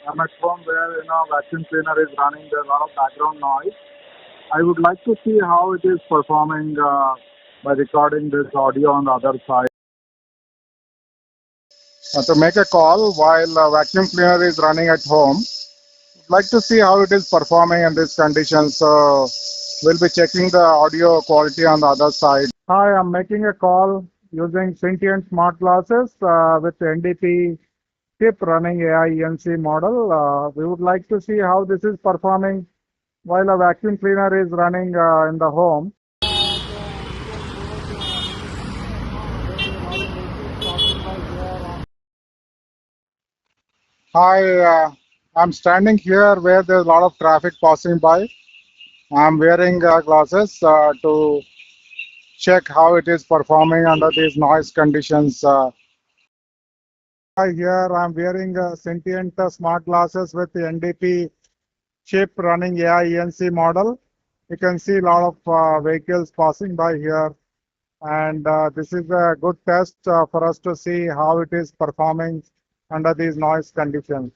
I'm at home where vacuum cleaner is running. There's a lot of background noise. I would like to see how it is performing by recording this audio on the other side. To make a call while vacuum cleaner is running at home, I'd like to see how it is performing in these conditions. So we'll be checking the audio quality on the other side. Hi, I'm making a call using Syntiant smart glasses with NDP chip running AI ENC model. We would like to see how this is performing while a vacuum cleaner is running in the home. Hi, I'm standing here where there's a lot of traffic passing by. I'm wearing glasses to check how it is performing under these noise conditions. Here I'm wearing Syntiant smart glasses with the NDP chip running AI ENC model. You can see a lot of vehicles passing by here, and this is a good test for us to see how it is performing under these noise conditions.